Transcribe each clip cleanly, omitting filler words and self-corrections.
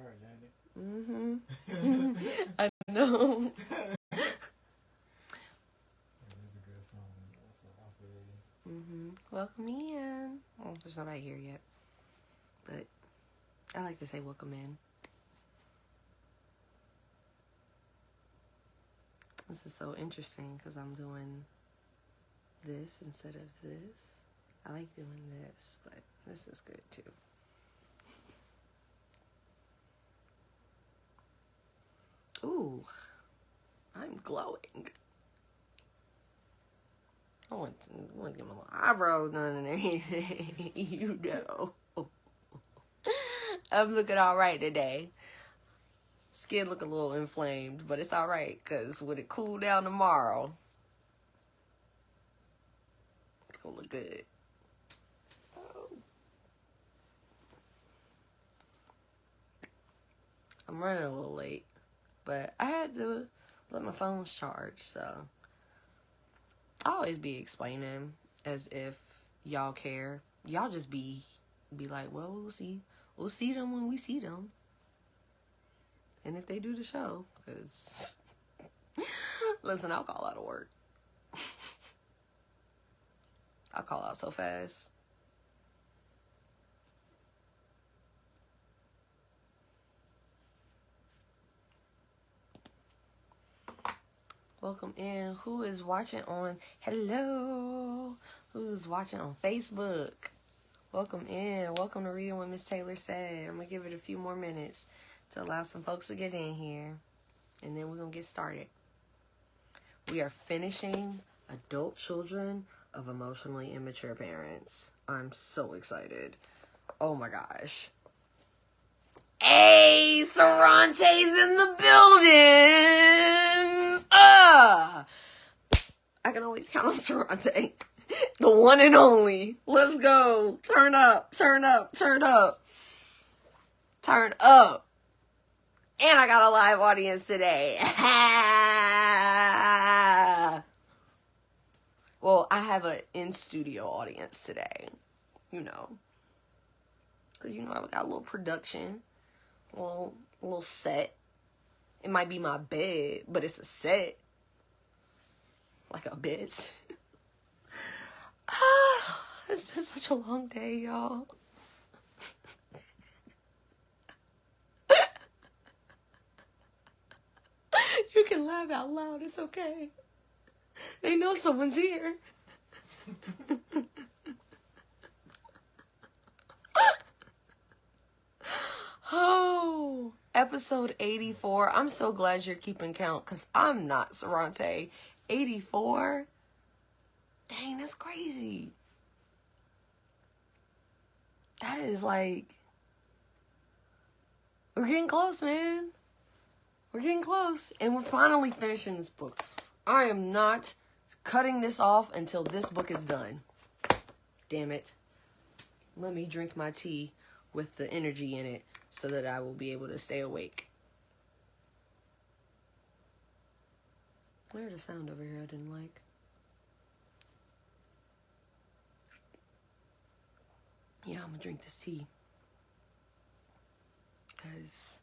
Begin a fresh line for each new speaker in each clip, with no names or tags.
hard, ain't it?
Mm-hmm. I know.
That's a good song. So I feel you.
Mm-hmm. Welcome in. Oh, there's nobody here yet. But I like to say welcome in. This is so interesting because I'm doing this instead of this. I like doing this, but this is good too. Ooh, I'm glowing. I want to get my little eyebrows done and everything. You know. I'm looking all right today. Skin look a little inflamed, but it's all right because when it cool down tomorrow, it's gonna look good. I'm running a little late, but I had to let my phone charge, so I always be explaining as if y'all care. Y'all just be like, well, we'll see them when we see them, and if they do the show, because listen, I'll call out of work. I'll call out so fast. Welcome in. Who is watching on? Hello. Who's watching on Facebook? Welcome in. Welcome to Reading with Miss Taylor Said. I'm going to give it a few more minutes to allow some folks to get in here. And then we're going to get started. We are finishing Adult Children of Emotionally Immature Parents. I'm so excited. Oh my gosh. Hey, Sarante's in the building. I can always count on Sarante. The one and only. Let's go. Turn up, turn up, turn up. Turn up. And I got a live audience today. Well, I have an in-studio audience today. You know. Because, you know, I've got a little production. A little set. It might be my bed, but it's a set. Like a bed. It's been such a long day, y'all. You can laugh out loud. It's okay. They know someone's here. Oh, episode 84. I'm so glad you're keeping count because I'm not, Sarante. 84? Dang, that's crazy. That is like... We're getting close, man. We're getting close. And we're finally finishing this book. I am not cutting this off until this book is done. Damn it. Let me drink my tea with the energy in it so that I will be able to stay awake. I heard a sound over here I didn't like. Yeah, I'm gonna drink this tea. Because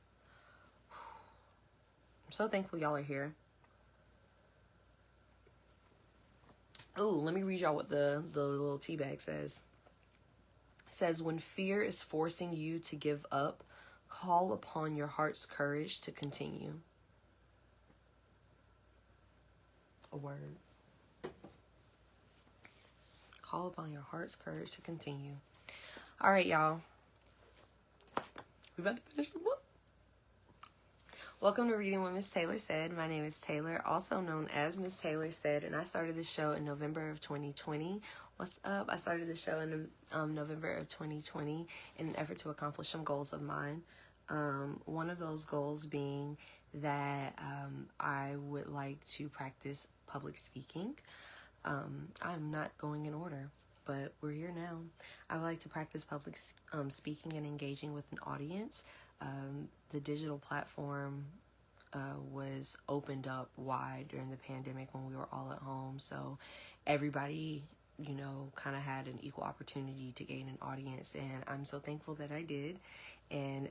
I'm so thankful y'all are here. Ooh, let me read y'all what the little tea bag says. It says, when fear is forcing you to give up, call upon your heart's courage to continue. A word. Call upon your heart's courage to continue. All right, y'all. We about to finish the book. Welcome to Reading with Miss Taylor Said. My name is Taylor, also known as Miss Taylor Said, and I started this show in November of 2020. What's up? I started the show in November of 2020 in an effort to accomplish some goals of mine. One of those goals being that I would like to practice public speaking. I'm not going in order, but we're here now. I would like to practice public speaking and engaging with an audience. The digital platform was opened up wide during the pandemic when we were all at home. So everybody, you know, kind of had an equal opportunity to gain an audience. And I'm so thankful that I did. And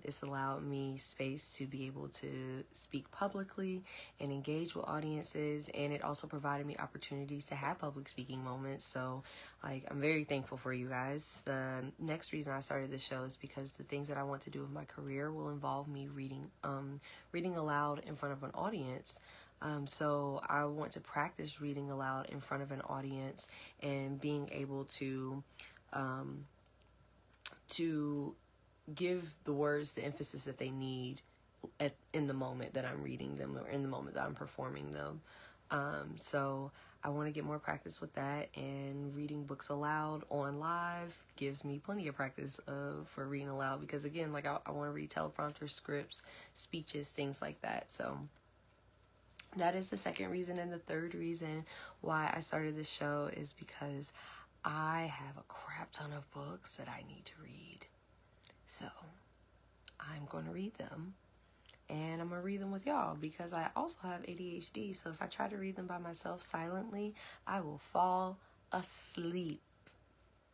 it's allowed me space to be able to speak publicly and engage with audiences, and it also provided me opportunities to have public speaking moments. So like, I'm very thankful for you guys. The next reason I started this show is because the things that I want to do with my career will involve me reading aloud in front of an audience. So I want to practice reading aloud in front of an audience and being able to give the words the emphasis that they need in the moment that I'm reading them, or in the moment that I'm performing them. So I want to get more practice with that, and reading books aloud on live gives me plenty of practice for reading aloud, because again, like I want to read teleprompter scripts, speeches, things like that. So that is the second reason. And the third reason why I started this show is because I have a crap ton of books that I need to read. So I'm going to read them, and I'm going to read them with y'all, because I also have ADHD. So if I try to read them by myself silently, I will fall asleep.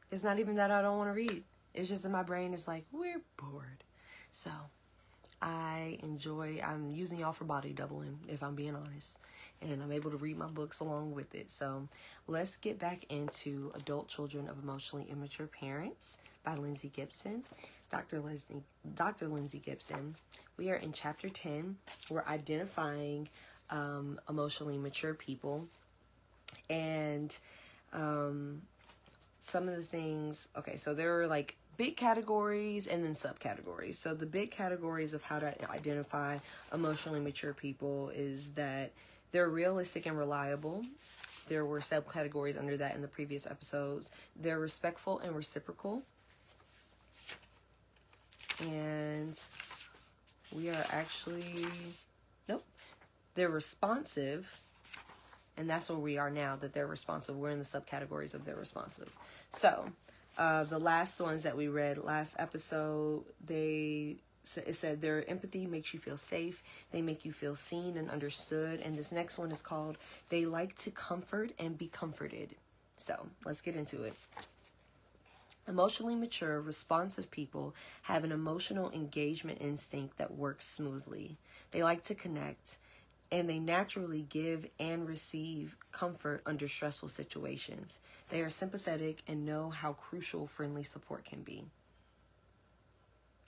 It's not even that I don't want to read. It's just that my brain is like, we're bored. So I'm using y'all for body doubling, if I'm being honest, and I'm able to read my books along with it. So let's get back into Adult Children of Emotionally Immature Parents by Lindsay Gibson. Dr. Lindsay Gibson. We are in chapter 10. We're identifying emotionally mature people, and some of the things, okay, so there are like big categories and then subcategories. So the big categories of how to identify emotionally mature people is that they're realistic and reliable. There were subcategories under that in the previous episodes. They're respectful and reciprocal. And we are actually, nope, they're responsive. And that's where we are now, that they're responsive. We're in the subcategories of they're responsive. So the last ones that we read last episode, it said their empathy makes you feel safe. They make you feel seen and understood. And this next one is called they like to comfort and be comforted. So let's get into it. Emotionally mature, responsive people have an emotional engagement instinct that works smoothly. They like to connect, and they naturally give and receive comfort under stressful situations. They are sympathetic and know how crucial friendly support can be.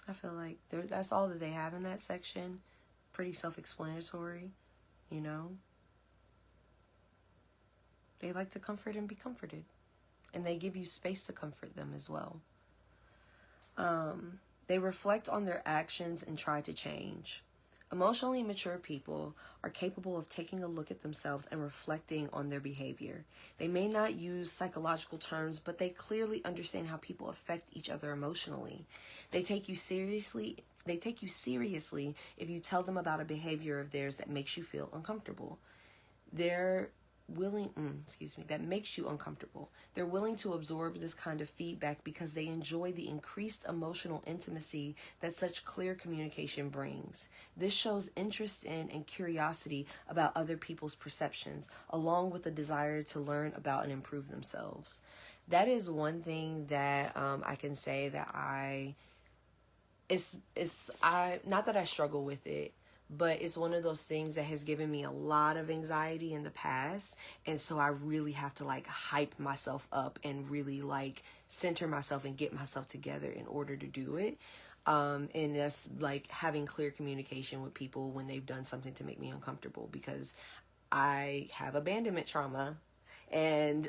I feel like that's all that they have in that section. Pretty self-explanatory, you know. They like to comfort and be comforted. And they give you space to comfort them as well. They reflect on their actions and try to change. Emotionally mature people are capable of taking a look at themselves and reflecting on their behavior. They may not use psychological terms, but they clearly understand how people affect each other emotionally. They take you seriously if you tell them about a behavior of theirs that makes you feel uncomfortable. That makes you uncomfortable. They're willing to absorb this kind of feedback because they enjoy the increased emotional intimacy that such clear communication brings. This shows interest in and curiosity about other people's perceptions, along with a desire to learn about and improve themselves. That is one thing that I can say that not that I struggle with it, but it's one of those things that has given me a lot of anxiety in the past. And so I really have to like hype myself up and really like center myself and get myself together in order to do it. And that's like having clear communication with people when they've done something to make me uncomfortable, because I have abandonment trauma. And,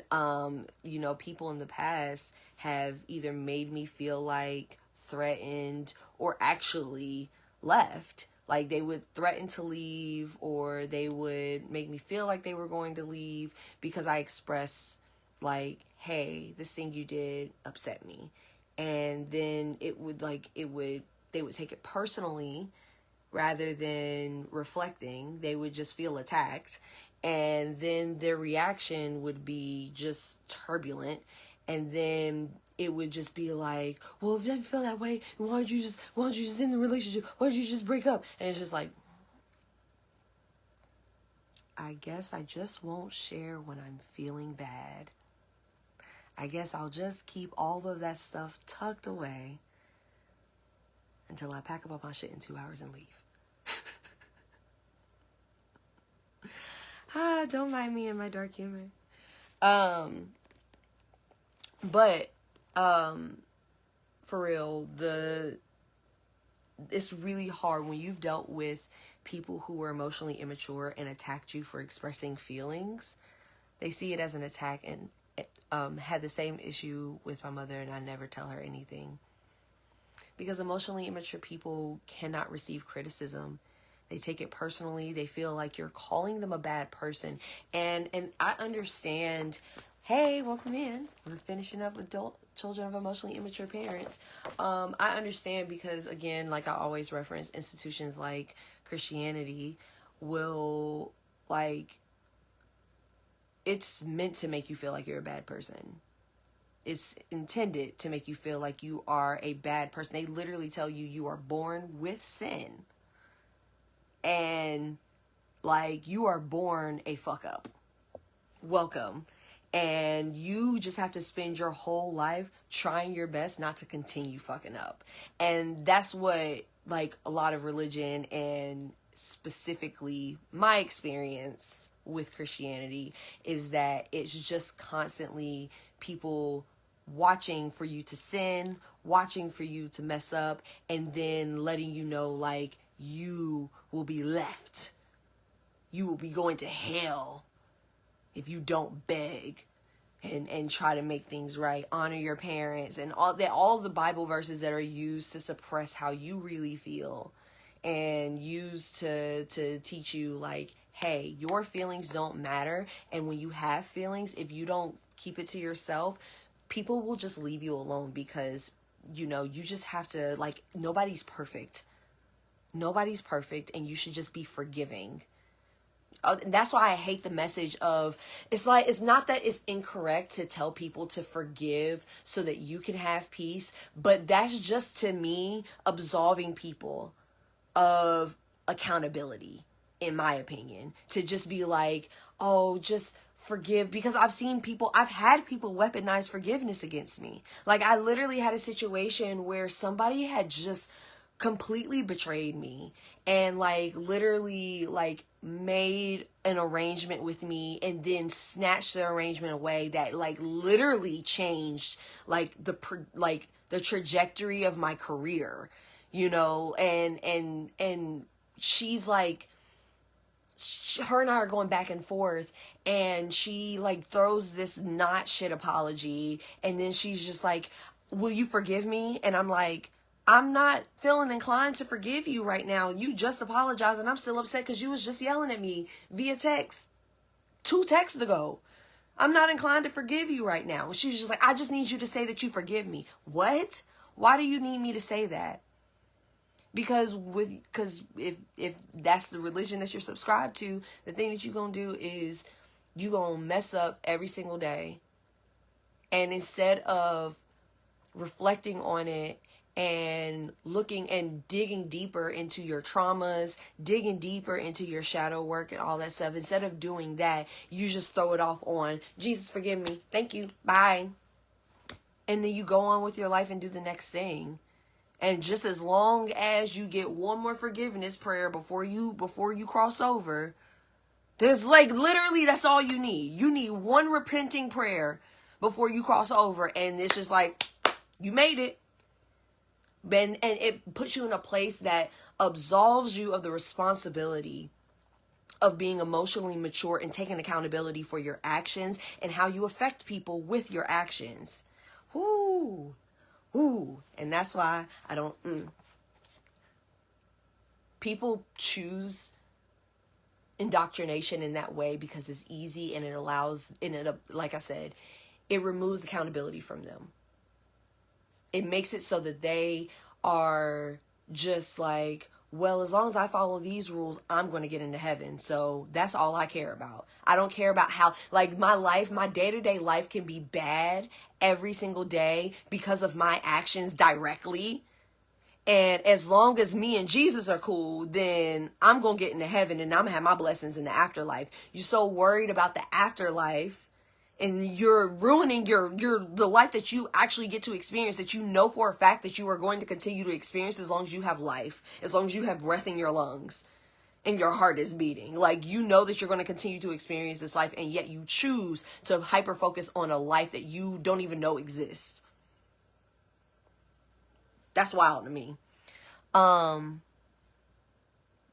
people in the past have either made me feel like threatened or actually left. Like they would threaten to leave, or they would make me feel like they were going to leave because I expressed like, hey, this thing you did upset me. And then they would take it personally rather than reflecting. They would just feel attacked. And then their reaction would be just turbulent. And then it would just be like, well, if you didn't feel that way, why don't you just end the relationship? Why don't you just break up? And it's just like, I guess I just won't share when I'm feeling bad. I guess I'll just keep all of that stuff tucked away until I pack up all my shit in 2 hours and leave. Don't mind me and my dark humor. But for real, it's really hard when you've dealt with people who are emotionally immature and attacked you for expressing feelings. They see it as an attack, and had the same issue with my mother, and I never tell her anything. Because emotionally immature people cannot receive criticism. They take it personally. They feel like you're calling them a bad person. And I understand, hey, welcome in. We're finishing up adult children of emotionally immature parents. I understand because, again, like I always reference, institutions like Christianity will, like, it's meant to make you feel like you're a bad person. It's intended to make you feel like you are a bad person. They literally tell you you are born with sin. And, like, you are born a fuck up. Welcome. And you just have to spend your whole life trying your best not to continue fucking up. And that's what, like, a lot of religion, and specifically my experience with Christianity, is that it's just constantly people watching for you to sin, watching for you to mess up, and then letting you know, like, you will be left. You will be going to hell if you don't beg and try to make things right. Honor your parents, and all the Bible verses that are used to suppress how you really feel, and used to teach you, like, hey, your feelings don't matter. And when you have feelings, if you don't keep it to yourself, people will just leave you alone, because, you know, you just have to, like, nobody's perfect. Nobody's perfect, and you should just be forgiving. That's why I hate the message of, it's like, it's not that it's incorrect to tell people to forgive so that you can have peace, but that's just, to me, absolving people of accountability, in my opinion. To just be like, oh, just forgive, because I've had people weaponize forgiveness against me. Like, I literally had a situation where somebody had just completely betrayed me, and, like, literally, like, made an arrangement with me, and then snatched the arrangement away that, like, literally changed, like, the trajectory of my career, you know. And she's like, her and I are going back and forth, and she, like, throws this not shit apology, and then she's just like, will you forgive me? And I'm like, I'm not feeling inclined to forgive you right now. You just apologized, and I'm still upset because you was just yelling at me via text 2 texts ago. I'm not inclined to forgive you right now. She's just like, I just need you to say that you forgive me. What? Why do you need me to say that? Because if that's the religion that you're subscribed to, the thing that you're going to do is you're going to mess up every single day. And instead of reflecting on it and looking and digging deeper into your traumas, digging deeper into your shadow work and all that stuff, instead of doing that, you just throw it off on, Jesus, forgive me. Thank you. Bye. And then you go on with your life and do the next thing. And just as long as you get one more forgiveness prayer before you cross over, there's, like, literally, that's all you need. You need one repenting prayer before you cross over, and it's just like, you made it. And it puts you in a place that absolves you of the responsibility of being emotionally mature and taking accountability for your actions and how you affect people with your actions. Ooh. And that's why I don't... People choose indoctrination in that way because it's easy, and it allows... like I said, it removes accountability from them. It makes it so that they are just like, well, as long as I follow these rules, I'm going to get into heaven. So that's all I care about. I don't care about how, like, my life, my day-to-day life can be bad every single day because of my actions directly. And as long as me and Jesus are cool, then I'm going to get into heaven, and I'm going to have my blessings in the afterlife. You're so worried about the afterlife And you're ruining the life that you actually get to experience, that you know for a fact that you are going to continue to experience as long as you have life, as long as you have breath in your lungs and your heart is beating. Like, you know that you're going to continue to experience this life, and yet you choose to hyper focus on a life that you don't even know exists. That's wild to me.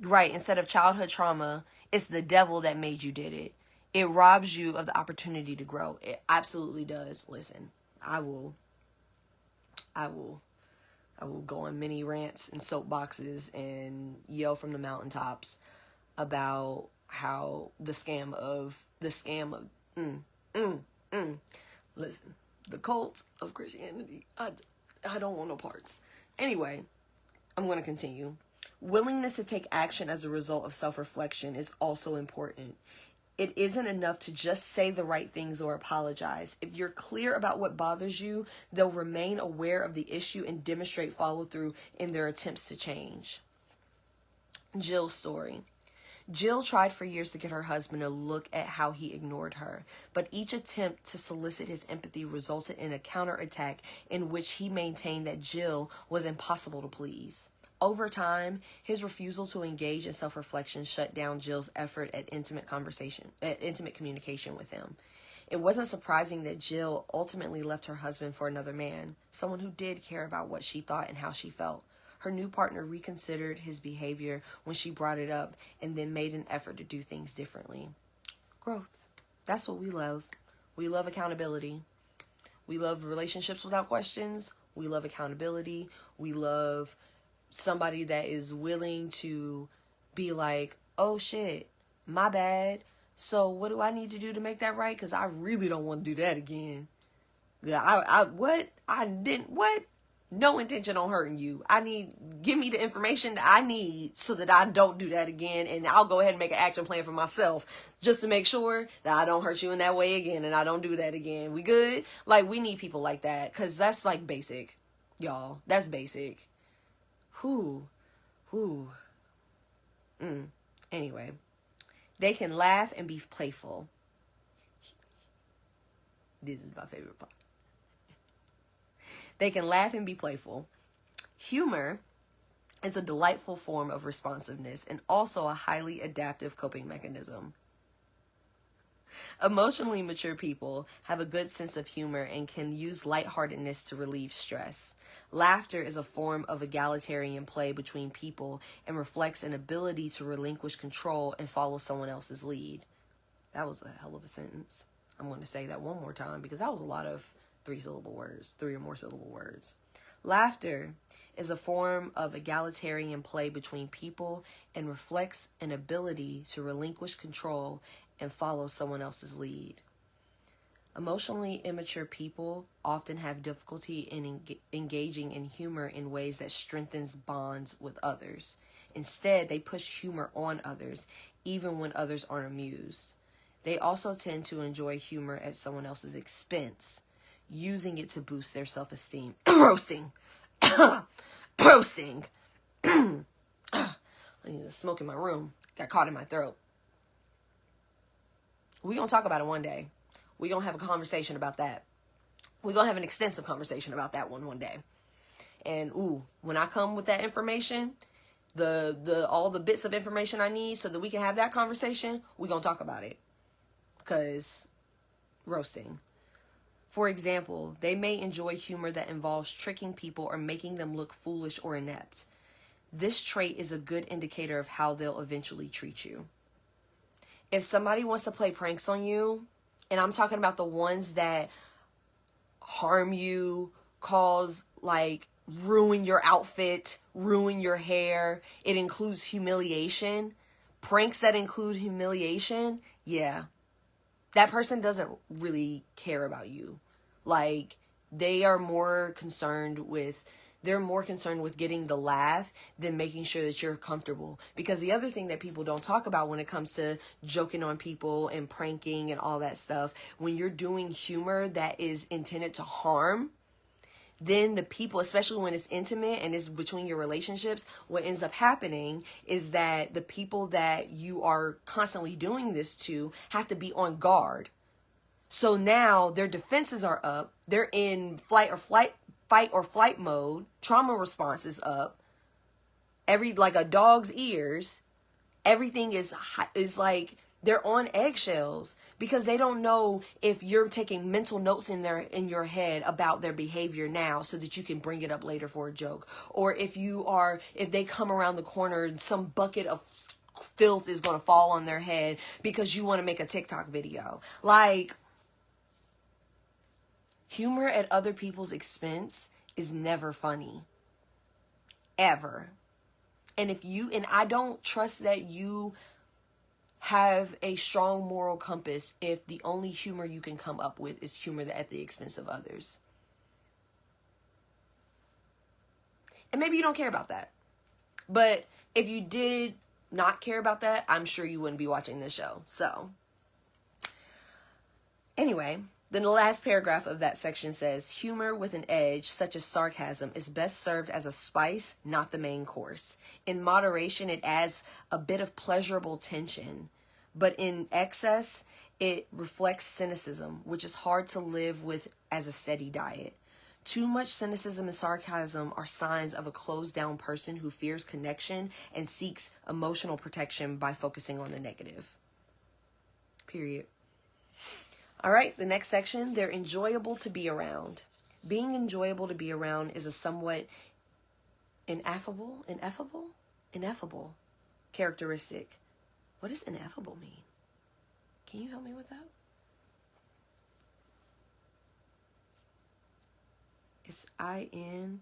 Right, instead of childhood trauma, it's the devil that made you did it. It robs you of the opportunity to grow. It absolutely does. Listen, I will go on many rants and soapboxes and yell from the mountaintops about how the scam of listen, the cult of Christianity. I don't want no parts. Anyway, I'm going to continue. Willingness to take action as a result of self-reflection is also important. It isn't enough to just say the right things or apologize. If you're clear about what bothers you, they'll remain aware of the issue and demonstrate follow-through in their attempts to change. Jill's story. Jill tried for years to get her husband to look at how he ignored her, but each attempt to solicit his empathy resulted in a counterattack in which he maintained that Jill was impossible to please. Over time, his refusal to engage in self-reflection shut down Jill's effort at intimate communication with him. It wasn't surprising that Jill ultimately left her husband for another man, someone who did care about what she thought and how she felt. Her new partner reconsidered his behavior when she brought it up and then made an effort to do things differently. Growth. That's what we love. We love accountability. We love relationships without questions. We love accountability. We love somebody that is willing to be like, oh shit, my bad. So what do I need to do to make that right? Because I really don't want to do that again. Yeah, no intention on hurting you. Give me the information that I need so that I don't do that again. And I'll go ahead and make an action plan for myself just to make sure that I don't hurt you in that way again and I don't do that again. We good? Like, we need people like that, because that's like basic, y'all. That's basic. Anyway, they can laugh and be playful. This is my favorite part. They can laugh and be playful. Humor is a delightful form of responsiveness and also a highly adaptive coping mechanism. Emotionally mature people have a good sense of humor and can use lightheartedness to relieve stress. Laughter is a form of egalitarian play between people and reflects an ability to relinquish control and follow someone else's lead. That was a hell of a sentence. I'm going to say that one more time because that was a lot of three or more syllable words. Laughter is a form of egalitarian play between people and reflects an ability to relinquish control and follow someone else's lead. Emotionally immature people often have difficulty in engaging in humor in ways that strengthens bonds with others. Instead, they push humor on others, even when others aren't amused. They also tend to enjoy humor at someone else's expense, using it to boost their self-esteem. Roasting. Roasting. I need to smoke in my room. Got caught in my throat. We're going to talk about it one day. We're going to have a conversation about that. We're going to have an extensive conversation about that one day. And, when I come with that information, all the bits of information I need so that we can have that conversation, we're going to talk about it. Because roasting. For example, they may enjoy humor that involves tricking people or making them look foolish or inept. This trait is a good indicator of how they'll eventually treat you. If somebody wants to play pranks on you, and I'm talking about the ones that harm you, ruin your outfit, ruin your hair, it includes humiliation. Pranks that include humiliation, yeah. That person doesn't really care about you. They're more concerned with getting the laugh than making sure that you're comfortable. Because the other thing that people don't talk about when it comes to joking on people and pranking and all that stuff, when you're doing humor that is intended to harm, then the people, especially when it's intimate and it's between your relationships, what ends up happening is that the people that you are constantly doing this to have to be on guard. So now their defenses are up. They're in fight or flight mode. Trauma response is up. Like a dog's ears. Everything is like they're on eggshells because they don't know if you're taking mental notes in your head about their behavior now so that you can bring it up later for a joke. Or if they come around the corner and some bucket of filth is going to fall on their head because you want to make a TikTok video. Like, humor at other people's expense is never funny. Ever. And I don't trust that you have a strong moral compass if the only humor you can come up with is humor at the expense of others. And maybe you don't care about that. But if you did not care about that, I'm sure you wouldn't be watching this show. So, anyway, then the last paragraph of that section says, humor with an edge, such as sarcasm, is best served as a spice, not the main course. In moderation, it adds a bit of pleasurable tension, but in excess, it reflects cynicism, which is hard to live with as a steady diet. Too much cynicism and sarcasm are signs of a closed-down person who fears connection and seeks emotional protection by focusing on the negative. Period. All right, the next section, they're enjoyable to be around. Being enjoyable to be around is a somewhat ineffable characteristic. What does ineffable mean? Can you help me with that? It's INEFFABLE.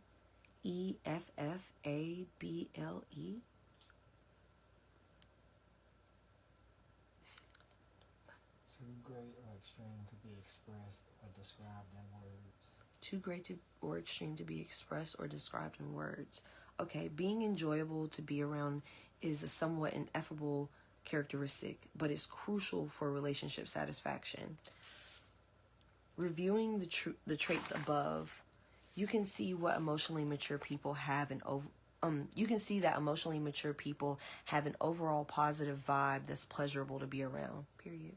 Too great or extreme to be expressed or described in words.
Too great or extreme to be expressed or described in words. Okay, being enjoyable to be around is a somewhat ineffable characteristic, but it's crucial for relationship satisfaction. Reviewing the traits above, you can see what emotionally mature people have you can see that emotionally mature people have an overall positive vibe that's pleasurable to be around. Period.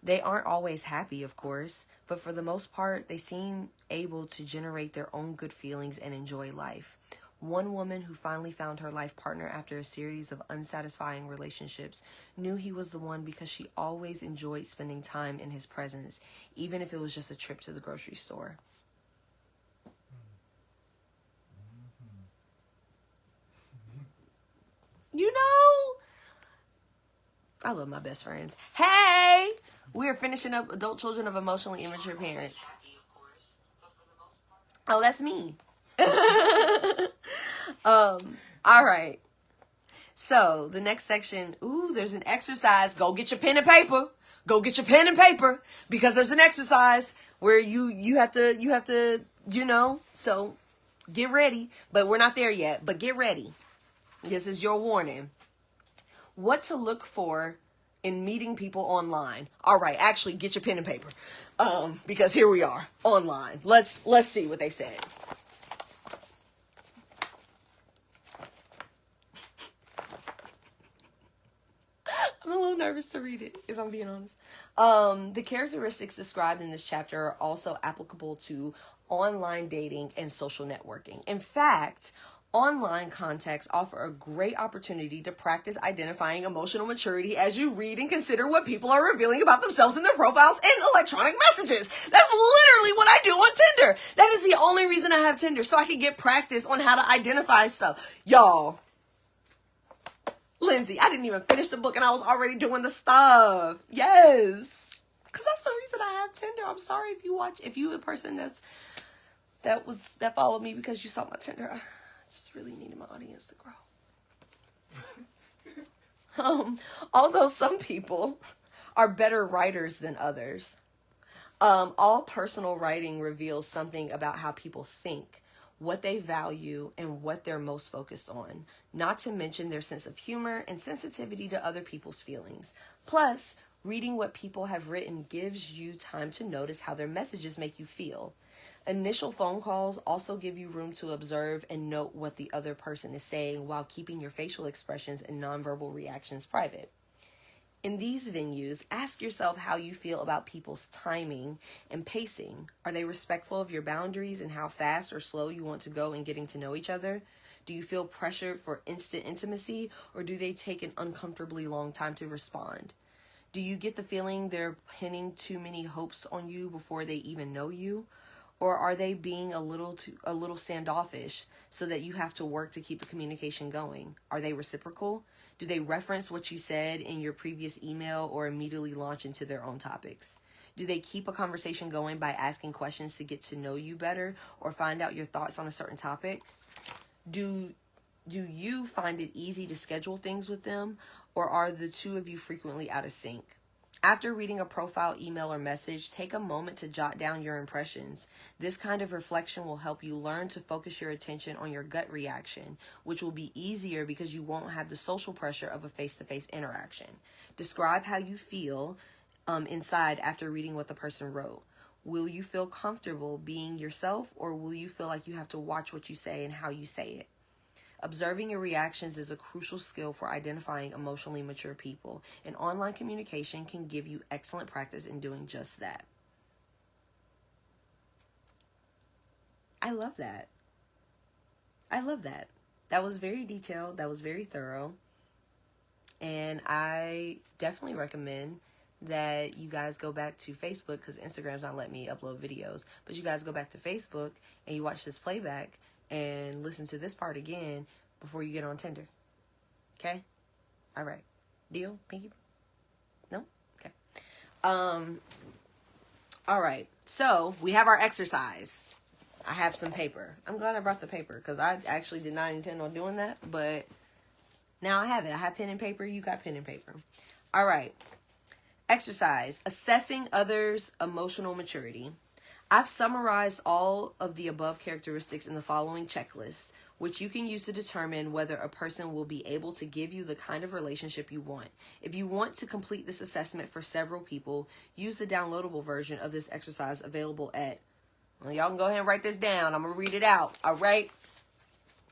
They aren't always happy, of course, but for the most part, they seem able to generate their own good feelings and enjoy life. One woman who finally found her life partner after a series of unsatisfying relationships knew he was the one because she always enjoyed spending time in his presence, even if it was just a trip to the grocery store. You know, I love my best friends. Hey! We're finishing up Adult Children of Emotionally Immature Parents. Oh, that's me. All right. So, the next section, there's an exercise. Go get your pen and paper. Go get your pen and paper because there's an exercise where you have to, so get ready. But we're not there yet, but get ready. This is your warning. What to look for in meeting people online. All right, actually get your pen and paper. Because here we are online. Let's see what they said. I'm a little nervous to read it, if I'm being honest. The characteristics described in this chapter are also applicable to online dating and social networking. In fact, online contexts offer a great opportunity to practice identifying emotional maturity as you read and consider what people are revealing about themselves in their profiles and electronic messages. That's literally what I do on Tinder. That is the only reason I have Tinder, so I can get practice on how to identify stuff. Y'all, Lindsay, I didn't even finish the book and I was already doing the stuff. Yes. Because that's the reason I have Tinder. I'm sorry if you the person that followed me because you saw my Tinder. I just really needed my audience to grow. Although some people are better writers than others, all personal writing reveals something about how people think, what they value, and what they're most focused on, not to mention their sense of humor and sensitivity to other people's feelings. Plus, reading what people have written gives you time to notice how their messages make you feel. Initial phone calls also give you room to observe and note what the other person is saying while keeping your facial expressions and nonverbal reactions private. In these venues, ask yourself how you feel about people's timing and pacing. Are they respectful of your boundaries and how fast or slow you want to go in getting to know each other? Do you feel pressured for instant intimacy, or do they take an uncomfortably long time to respond? Do you get the feeling they're pinning too many hopes on you before they even know you? Or are they being a little standoffish so that you have to work to keep the communication going? Are they reciprocal? Do they reference what you said in your previous email or immediately launch into their own topics? Do they keep a conversation going by asking questions to get to know you better or find out your thoughts on a certain topic? Do you find it easy to schedule things with them, or are the two of you frequently out of sync? After reading a profile, email, or message, take a moment to jot down your impressions. This kind of reflection will help you learn to focus your attention on your gut reaction, which will be easier because you won't have the social pressure of a face-to-face interaction. Describe how you feel inside after reading what the person wrote. Will you feel comfortable being yourself, or will you feel like you have to watch what you say and how you say it? Observing your reactions is a crucial skill for identifying emotionally mature people, and online communication can give you excellent practice in doing just that. I love that. I love that. That was very detailed. That was very thorough. And I definitely recommend that you guys go back to Facebook, because Instagram's not letting me upload videos, but you guys go back to Facebook and you watch this playback and listen to this part again before you get on Tinder. Okay? All right. Deal? Pinky? No? Okay. All right. So we have our exercise. I have some paper. I'm glad I brought the paper because I actually did not intend on doing that, but now I have it. I have pen and paper. You got pen and paper. All right. Exercise. Assessing others' emotional maturity. I've summarized all of the above characteristics in the following checklist, which you can use to determine whether a person will be able to give you the kind of relationship you want. If you want to complete this assessment for several people, use the downloadable version of this exercise available at, well, y'all can go ahead and write this down. I'm going to read it out. All right.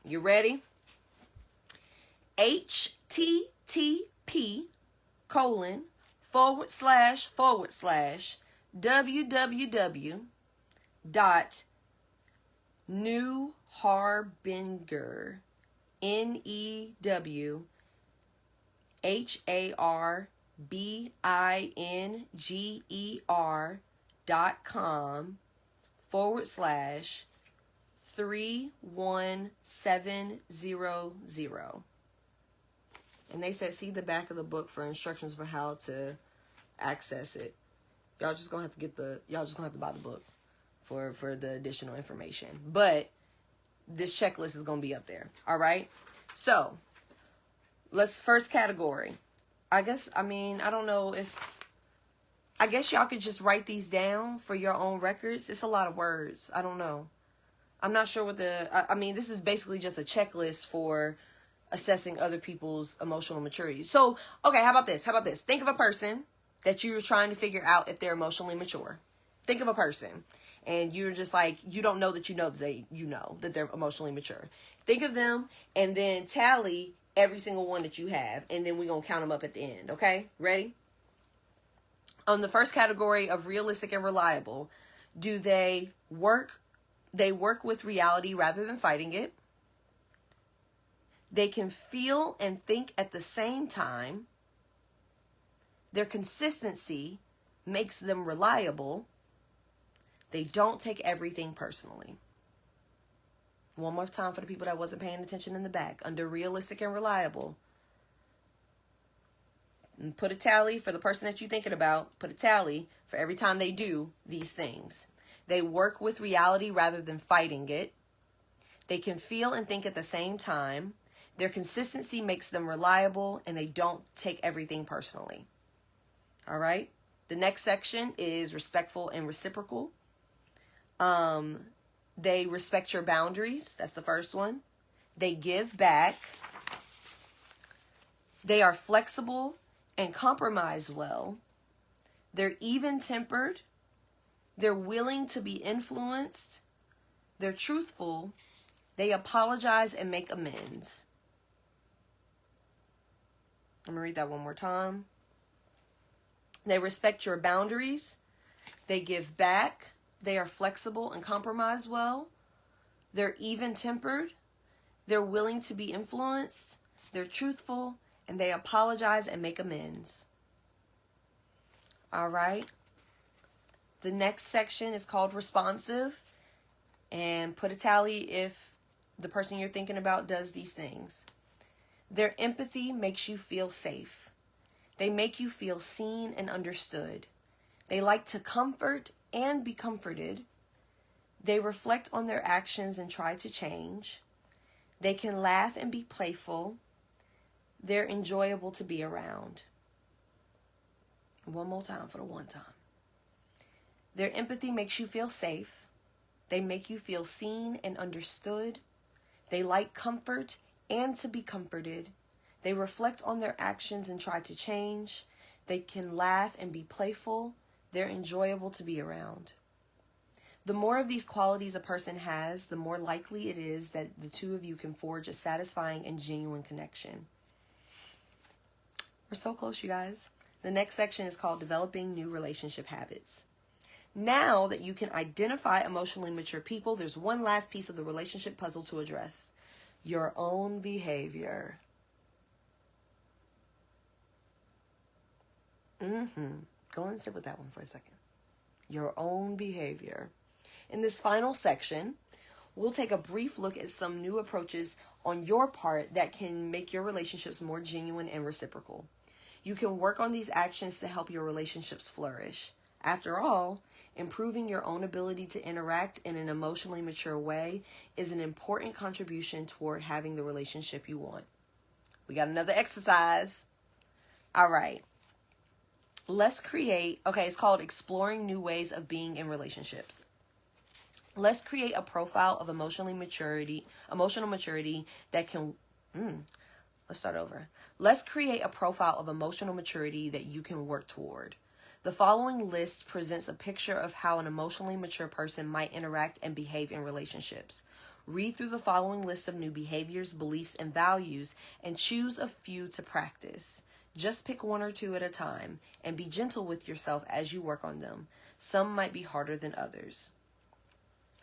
You ready? http://www.newharbinger, NEWHarbinger.com/31700. And they said, see the back of the book for instructions for how to access it. Y'all just gonna have to buy the book for the additional information. But this checklist is gonna be up there. All right. So first category. I guess y'all could just write these down for your own records. It's a lot of words. I don't know. I'm not sure what this is basically just a checklist for assessing other people's emotional maturity. So, okay, how about this? Think of a person that you're trying to figure out if they're emotionally mature. Think of a person, and you're just like, you don't know that you know that they're emotionally mature. Think of them, and then tally every single one that you have, and then we're going to count them up at the end, okay? Ready? On the first category of realistic and reliable, do they work with reality rather than fighting it? They can feel and think at the same time. Their consistency makes them reliable. They don't take everything personally. One more time for the people that wasn't paying attention in the back. Under realistic and reliable, and put a tally for the person that you're thinking about. Put a tally for every time they do these things. They work with reality rather than fighting it. They can feel and think at the same time. Their consistency makes them reliable, and they don't take everything personally. All right. The next section is respectful and reciprocal. They respect your boundaries. That's the first one. They give back. They are flexible and compromise well. They're even-tempered. They're willing to be influenced. They're truthful. They apologize and make amends. I'm going to read that one more time. They respect your boundaries. They give back. They are flexible and compromise well. They're even-tempered. They're willing to be influenced. They're truthful. And they apologize and make amends. All right. The next section is called responsive. And put a tally if the person you're thinking about does these things. Their empathy makes you feel safe. They make you feel seen and understood. They like to comfort and be comforted. They reflect on their actions and try to change. They can laugh and be playful. They're enjoyable to be around. One more time for the one time. Their empathy makes you feel safe. They make you feel seen and understood. They like comfort and to be comforted. They reflect on their actions and try to change. They can laugh and be playful. They're enjoyable to be around. The more of these qualities a person has, the more likely it is that the two of you can forge a satisfying and genuine connection. We're so close, you guys. The next section is called Developing New Relationship Habits. Now that you can identify emotionally mature people, there's one last piece of the relationship puzzle to address. Your own behavior. Go and sit with that one for a second. Your own behavior. In this final section, we'll take a brief look at some new approaches on your part that can make your relationships more genuine and reciprocal. You can work on these actions to help your relationships flourish. After all, improving your own ability to interact in an emotionally mature way is an important contribution toward having the relationship you want. We got another exercise. All right. Let's create, it's called Exploring New Ways of Being in Relationships. Let's create a profile of emotional maturity that can, let's start over. Let's create a profile of emotional maturity that you can work toward. The following list presents a picture of how an emotionally mature person might interact and behave in relationships. Read through the following list of new behaviors, beliefs, and values and choose a few to practice. Just pick one or two at a time and be gentle with yourself as you work on them. Some might be harder than others.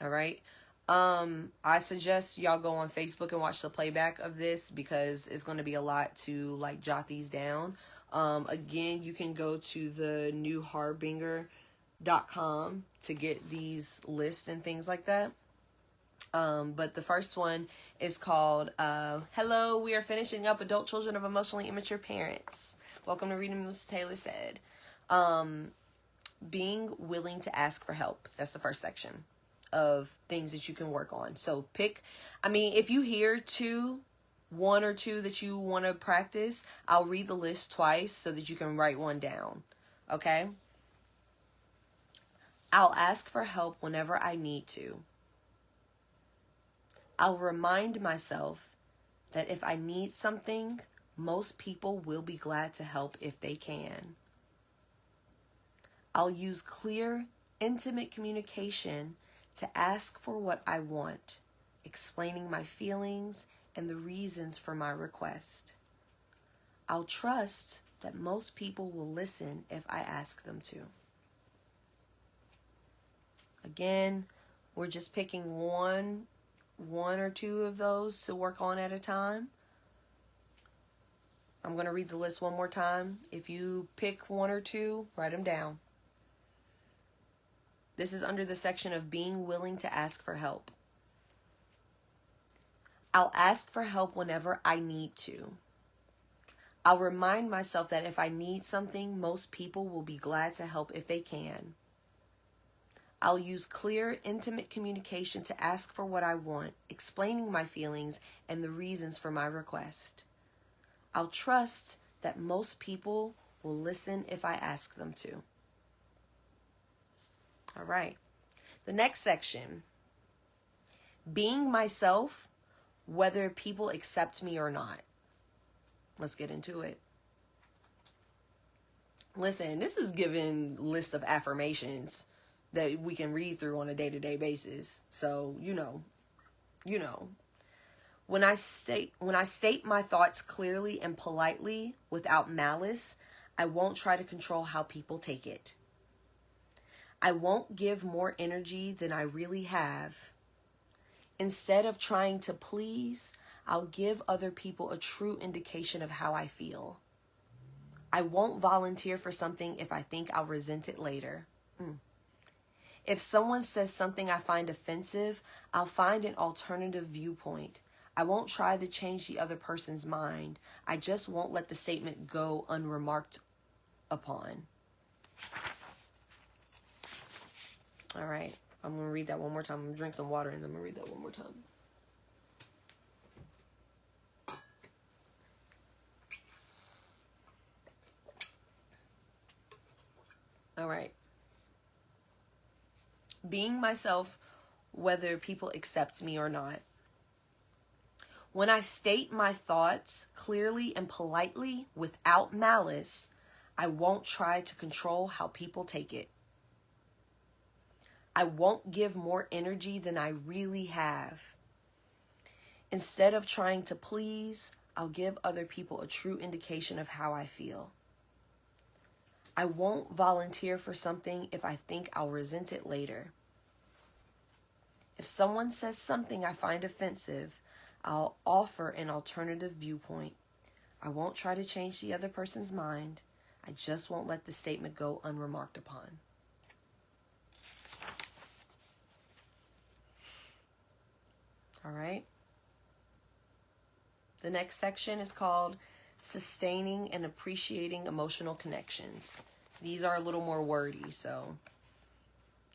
All right. I suggest y'all go on Facebook and watch the playback of this because it's going to be a lot to jot these down. Again, you can go to the newharbinger.com to get these lists and things like that. But the first one is called, Hello, we are finishing up Adult Children of Emotionally Immature Parents. Welcome to Reading MissTaylorSaid. Being willing to ask for help. That's the first section of things that you can work on. So if you hear one or two that you want to practice, I'll read the list twice so that you can write one down. Okay? I'll ask for help whenever I need to. I'll remind myself that if I need something, most people will be glad to help if they can. I'll use clear, intimate communication to ask for what I want, explaining my feelings and the reasons for my request. I'll trust that most people will listen if I ask them to. Again, we're just picking one or two of those to work on at a time. I'm going to read the list one more time. If you pick one or two, write them down. This is under the section of being willing to ask for help. I'll ask for help whenever I need to. I'll remind myself that if I need something, most people will be glad to help if they can. I'll use clear, intimate communication to ask for what I want, explaining my feelings and the reasons for my request. I'll trust that most people will listen if I ask them to. All right. The next section, being myself, whether people accept me or not. Let's get into it. Listen, this is giving list of affirmations that we can read through on a day-to-day basis. So, you know. When I state my thoughts clearly and politely without malice, I won't try to control how people take it. I won't give more energy than I really have. Instead of trying to please, I'll give other people a true indication of how I feel. I won't volunteer for something if I think I'll resent it later. If someone says something I find offensive, I'll find an alternative viewpoint. I won't try to change the other person's mind. I just won't let the statement go unremarked upon. All right, I'm going to read that one more time. I'm going to drink some water and then I'm going to read that one more time. All right. Being myself, whether people accept me or not. When I state my thoughts clearly and politely without malice, I won't try to control how people take it. I won't give more energy than I really have. Instead of trying to please, I'll give other people a true indication of how I feel. I won't volunteer for something if I think I'll resent it later. If someone says something I find offensive, I'll offer an alternative viewpoint. I won't try to change the other person's mind. I just won't let the statement go unremarked upon. All right. The next section is called Sustaining and Appreciating Emotional Connections. These are a little more wordy, so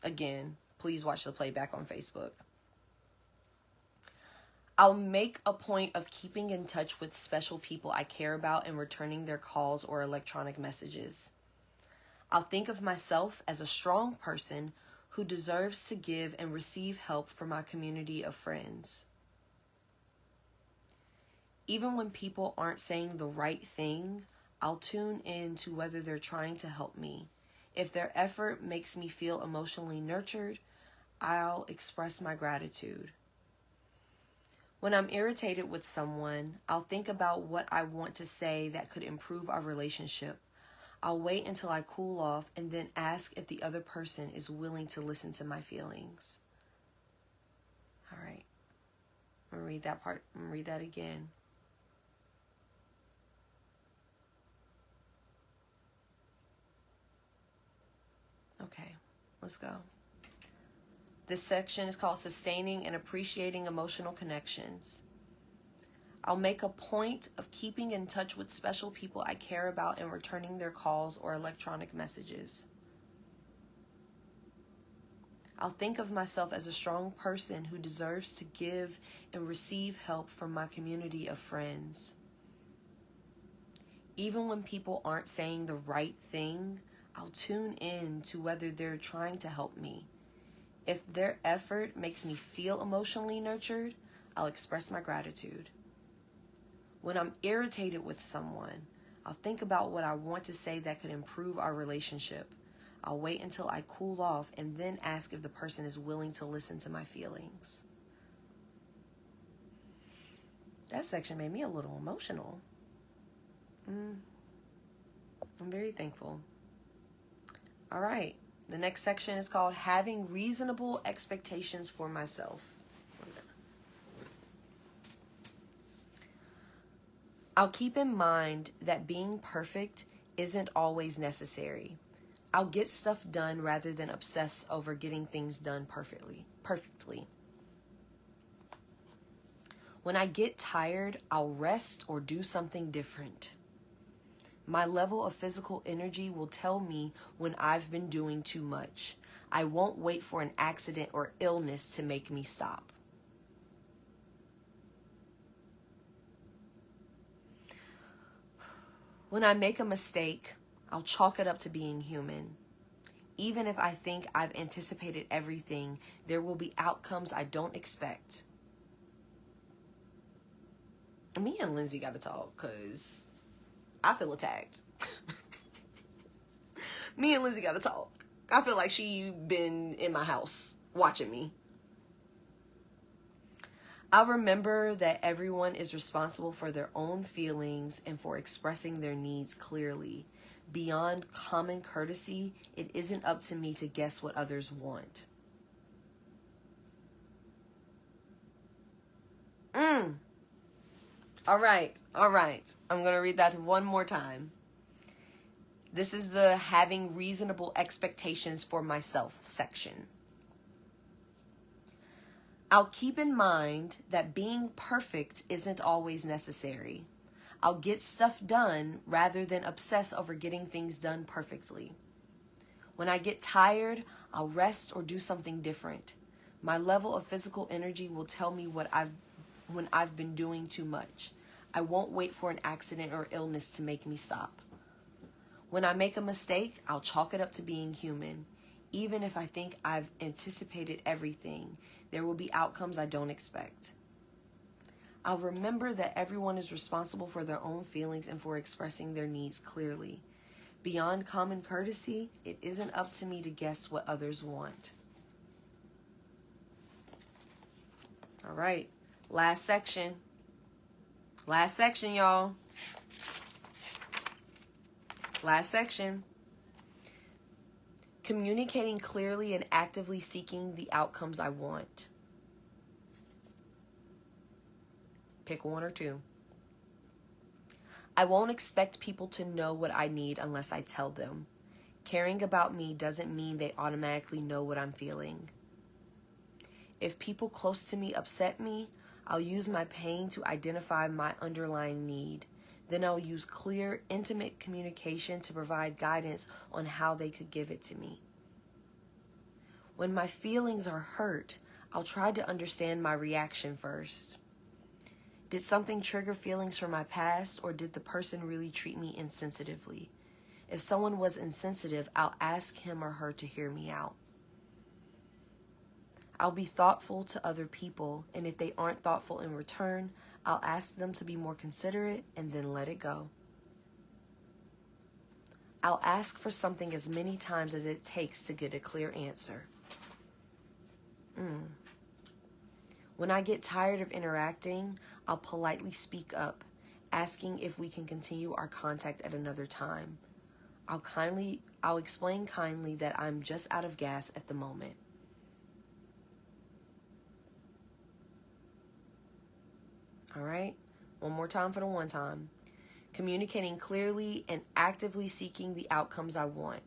again, please watch the playback on Facebook. I'll make a point of keeping in touch with special people I care about and returning their calls or electronic messages. I'll think of myself as a strong person who deserves to give and receive help from my community of friends. Even when people aren't saying the right thing, I'll tune in to whether they're trying to help me. If their effort makes me feel emotionally nurtured, I'll express my gratitude. When I'm irritated with someone, I'll think about what I want to say that could improve our relationship. I'll wait until I cool off and then ask if the other person is willing to listen to my feelings. All right. I'm going to read that part. I'm going to read that again. Okay, let's go. This section is called Sustaining and Appreciating Emotional Connections. I'll make a point of keeping in touch with special people I care about and returning their calls or electronic messages. I'll think of myself as a strong person who deserves to give and receive help from my community of friends. Even when people aren't saying the right thing, I'll tune in to whether they're trying to help me. If their effort makes me feel emotionally nurtured, I'll express my gratitude. When I'm irritated with someone, I'll think about what I want to say that could improve our relationship. I'll wait until I cool off and then ask if the person is willing to listen to my feelings. That section made me a little emotional. I'm very thankful. All right. The next section is called Having Reasonable Expectations for Myself. I'll keep in mind that being perfect isn't always necessary. I'll get stuff done rather than obsess over getting things done perfectly. When I get tired, I'll rest or do something different. My level of physical energy will tell me when I've been doing too much. I won't wait for an accident or illness to make me stop. When I make a mistake, I'll chalk it up to being human. Even if I think I've anticipated everything, there will be outcomes I don't expect. Me and Lindsay got to talk because I feel attacked. Me and Lindsay got to talk. I feel like she been in my house watching me. I'll remember that everyone is responsible for their own feelings and for expressing their needs clearly. Beyond common courtesy, it isn't up to me to guess what others want. All right. I'm going to read that one more time. This is the having reasonable expectations for myself section. I'll keep in mind that being perfect isn't always necessary. I'll get stuff done rather than obsess over getting things done perfectly. When I get tired, I'll rest or do something different. My level of physical energy will tell me when I've been doing too much. I won't wait for an accident or illness to make me stop. When I make a mistake, I'll chalk it up to being human. Even if I think I've anticipated everything, there will be outcomes I don't expect. I'll remember that everyone is responsible for their own feelings and for expressing their needs clearly. Beyond common courtesy, it isn't up to me to guess what others want. All right, last section. Last section, y'all. Last section. Communicating clearly and actively seeking the outcomes I want. Pick one or two. I won't expect people to know what I need unless I tell them. Caring about me doesn't mean they automatically know what I'm feeling. If people close to me upset me, I'll use my pain to identify my underlying need. Then I'll use clear, intimate communication to provide guidance on how they could give it to me. When my feelings are hurt, I'll try to understand my reaction first. Did something trigger feelings from my past, or did the person really treat me insensitively? If someone was insensitive, I'll ask him or her to hear me out. I'll be thoughtful to other people, and if they aren't thoughtful in return, I'll ask them to be more considerate and then let it go. I'll ask for something as many times as it takes to get a clear answer. When I get tired of interacting, I'll politely speak up, asking if we can continue our contact at another time. I'll explain kindly that I'm just out of gas at the moment. All right, one more time for the one time. Communicating clearly and actively seeking the outcomes I want.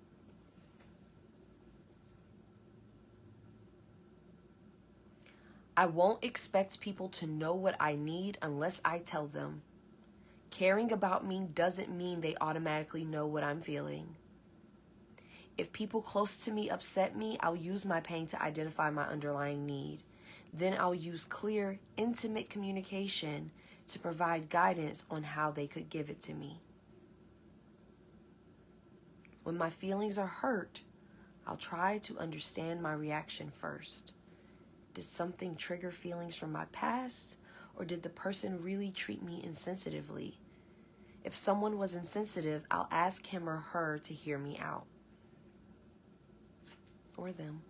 I won't expect people to know what I need unless I tell them. Caring about me doesn't mean they automatically know what I'm feeling. If people close to me upset me, I'll use my pain to identify my underlying need. Then I'll use clear, intimate communication to provide guidance on how they could give it to me. When my feelings are hurt, I'll try to understand my reaction first. Did something trigger feelings from my past, or did the person really treat me insensitively? If someone was insensitive, I'll ask him or her to hear me out. Or them.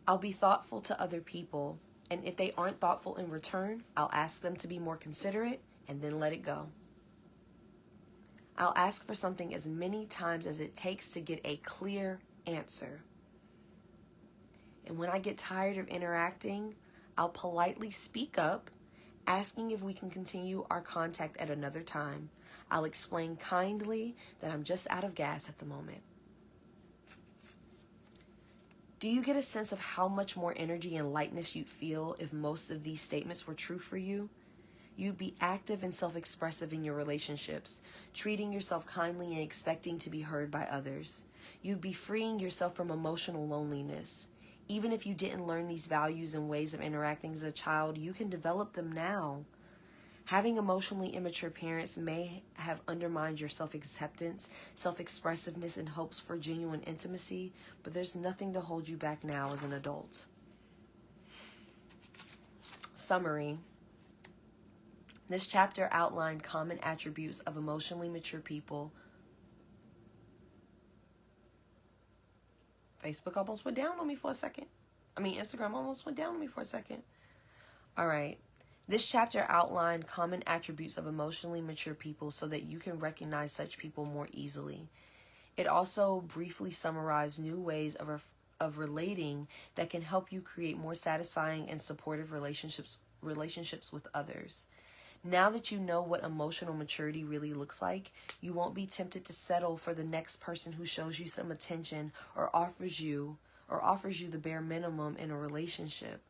I'll be thoughtful to other people, and if they aren't thoughtful in return, I'll ask them to be more considerate and then let it go. I'll ask for something as many times as it takes to get a clear answer. And when I get tired of interacting, I'll politely speak up, asking if we can continue our contact at another time. I'll explain kindly that I'm just out of gas at the moment. Do you get a sense of how much more energy and lightness you'd feel if most of these statements were true for you? You'd be active and self-expressive in your relationships, treating yourself kindly and expecting to be heard by others. You'd be freeing yourself from emotional loneliness. Even if you didn't learn these values and ways of interacting as a child, you can develop them now. Having emotionally immature parents may have undermined your self-acceptance, self-expressiveness, and hopes for genuine intimacy, but there's nothing to hold you back now as an adult. Summary. This chapter outlined common attributes of emotionally mature people. Facebook almost went down on me for a second. Instagram almost went down on me for a second. All right. This chapter outlined common attributes of emotionally mature people so that you can recognize such people more easily. It also briefly summarized new ways of relating that can help you create more satisfying and supportive relationships with others. Now that you know what emotional maturity really looks like, you won't be tempted to settle for the next person who shows you some attention or offers you the bare minimum in a relationship.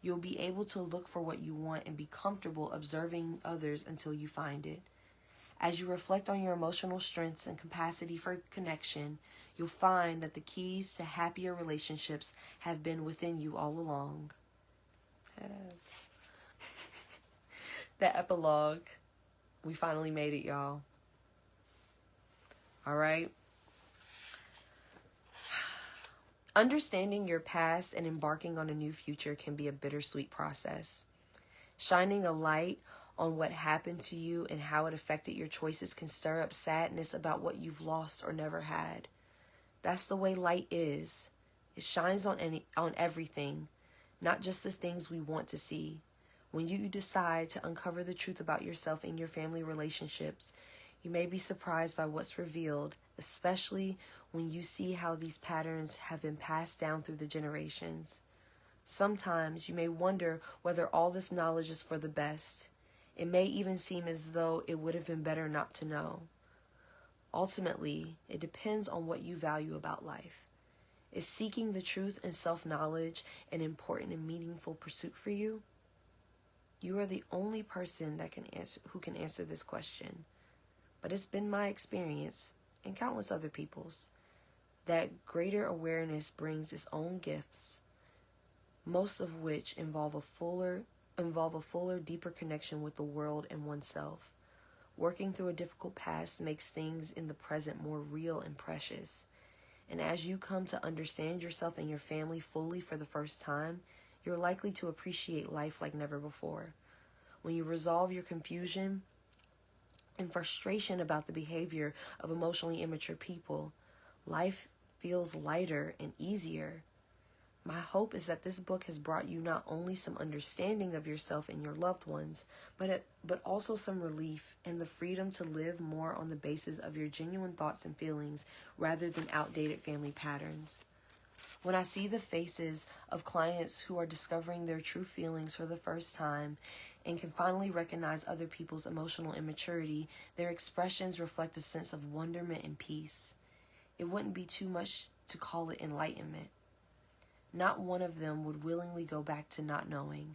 You'll be able to look for what you want and be comfortable observing others until you find it. As you reflect on your emotional strengths and capacity for connection, you'll find that the keys to happier relationships have been within you all along. The epilogue. We finally made it, y'all. All right. Understanding your past and embarking on a new future can be a bittersweet process. Shining a light on what happened to you and how it affected your choices can stir up sadness about what you've lost or never had. That's the way light is. It shines on everything, not just the things we want to see. When you decide to uncover the truth about yourself and your family relationships, you may be surprised by what's revealed, especially when you see how these patterns have been passed down through the generations. Sometimes you may wonder whether all this knowledge is for the best. It may even seem as though it would have been better not to know. Ultimately, it depends on what you value about life. Is seeking the truth and self-knowledge an important and meaningful pursuit for you? You are the only person who can answer this question. But it's been my experience, and countless other people's, that greater awareness brings its own gifts, most of which involve a fuller, deeper connection with the world and oneself. Working through a difficult past makes things in the present more real and precious. And as you come to understand yourself and your family fully for the first time, you're likely to appreciate life like never before. When you resolve your confusion and frustration about the behavior of emotionally immature people, life feels lighter and easier. My hope is that this book has brought you not only some understanding of yourself and your loved ones, but also some relief and the freedom to live more on the basis of your genuine thoughts and feelings rather than outdated family patterns. When I see the faces of clients who are discovering their true feelings for the first time and can finally recognize other people's emotional immaturity, their expressions reflect a sense of wonderment and peace. It wouldn't be too much to call it enlightenment. Not one of them would willingly go back to not knowing.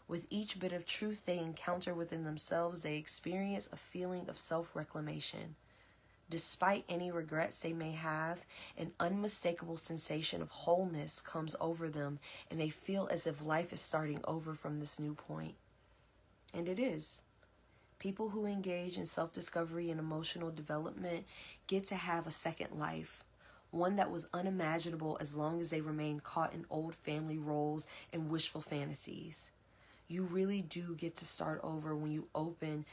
With each bit of truth they encounter within themselves, they experience a feeling of self-reclamation. Despite any regrets they may have, an unmistakable sensation of wholeness comes over them, and they feel as if life is starting over from this new point. And it is. People who engage in self-discovery and emotional development get to have a second life, one that was unimaginable as long as they remain caught in old family roles and wishful fantasies. You really do get to start over when you open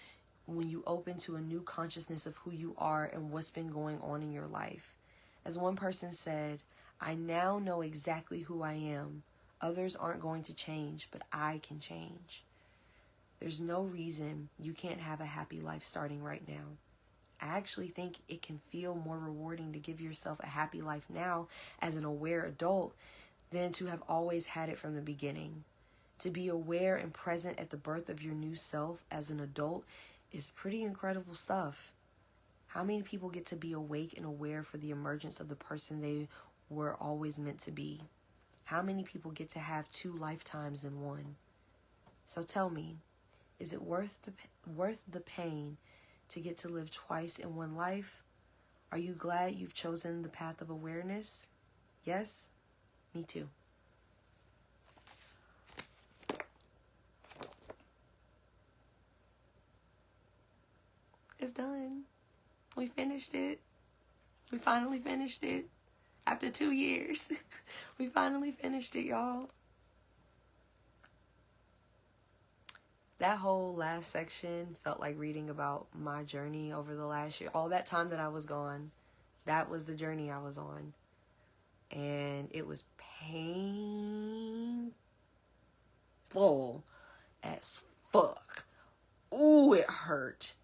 to a new consciousness of who you are and what's been going on in your life. As one person said, I now know exactly who I am. Others aren't going to change, but I can change. There's no reason you can't have a happy life starting right now. I actually think it can feel more rewarding to give yourself a happy life now as an aware adult than to have always had it from the beginning. To be aware and present at the birth of your new self as an adult is pretty incredible stuff. How many people get to be awake and aware for the emergence of the person they were always meant to be? How many people get to have 2 lifetimes in one? So tell me, is it worth the pain to get to live twice in one life? Are you glad you've chosen the path of awareness? Yes? Me too. It's done. We finished it. We finally finished it. After 2 years. We finally finished it, y'all. That whole last section felt like reading about my journey over the last year. All that time that I was gone, that was the journey I was on. And it was painful as fuck. Ooh, it hurt.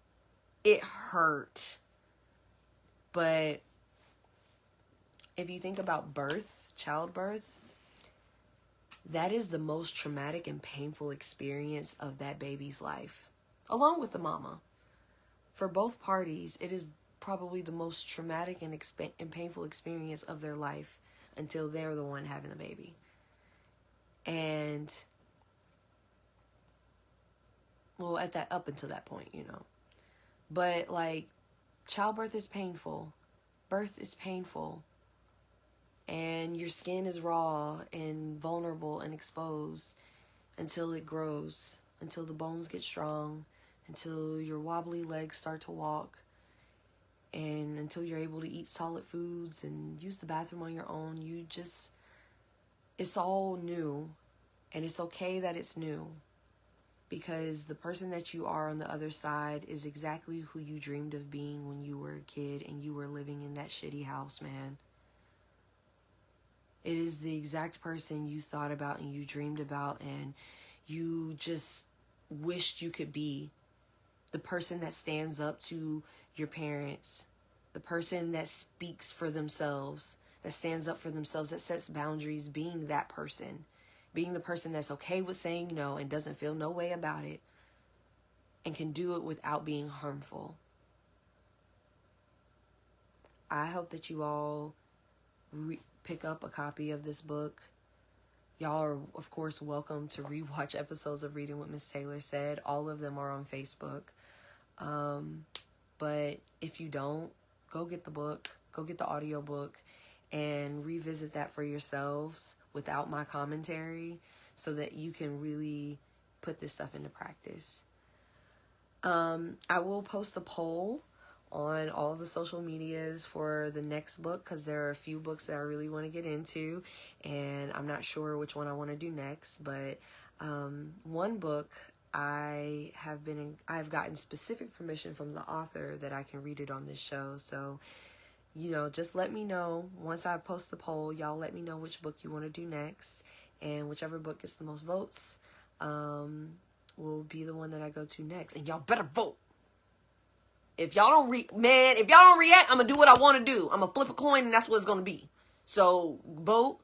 It hurt. But if you think about birth, childbirth, that is the most traumatic and painful experience of that baby's life, along with the mama. For both parties, it is probably the most traumatic and painful experience of their life until they're the one having the baby. And, well, up until that point, you know. But, like, childbirth is painful. Birth is painful. And your skin is raw and vulnerable and exposed until it grows, until the bones get strong, until your wobbly legs start to walk, and until you're able to eat solid foods and use the bathroom on your own. It's all new, and it's okay that it's new, because the person that you are on the other side is exactly who you dreamed of being when you were a kid and you were living in that shitty house, man. It is the exact person you thought about and you dreamed about and you just wished you could be. The person that stands up to your parents. The person that speaks for themselves. That stands up for themselves. That sets boundaries. Being that person. Being the person that's okay with saying no and doesn't feel no way about it. And can do it without being harmful. I hope that you all pick up a copy of this book. Y'all are, of course, welcome to rewatch episodes of Reading What Miss Taylor Said. All of them are on Facebook. But if you don't, go get the book. Go get the audiobook and revisit that for yourselves without my commentary so that you can really put this stuff into practice. I will post a poll on all the social medias for the next book, because there are a few books that I really want to get into and I'm not sure which one I want to do next. But one book I've gotten specific permission from the author that I can read it on this show. So, you know, just let me know once I post the poll. Y'all let me know which book you want to do next, and whichever book gets the most votes will be the one that I go to next. And y'all better vote. If y'all don't react, I'm going to do what I want to do. I'm going to flip a coin and that's what it's going to be. So vote,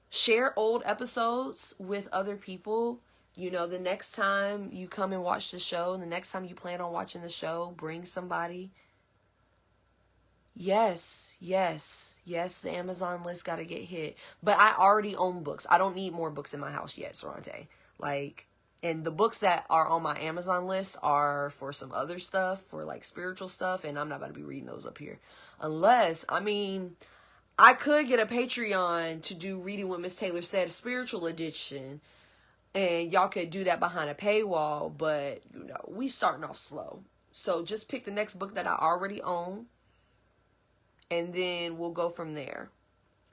share old episodes with other people. You know, the next time you come and watch the show, the next time you plan on watching the show, bring somebody. Yes, the Amazon list got to get hit. But I already own books. I don't need more books in my house yet, Sorante. And the books that are on my Amazon list are for some other stuff, for like spiritual stuff, and I'm not about to be reading those up here. Unless, I could get a Patreon to do Reading What Miss Taylor Said, spiritual edition, and y'all could do that behind a paywall, but, you know, we starting off slow. So just pick the next book that I already own, and then we'll go from there.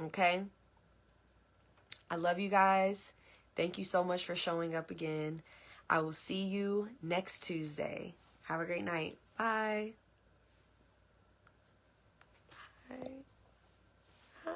Okay? I love you guys. Thank you so much for showing up again. I will see you next Tuesday. Have a great night. Bye. Bye.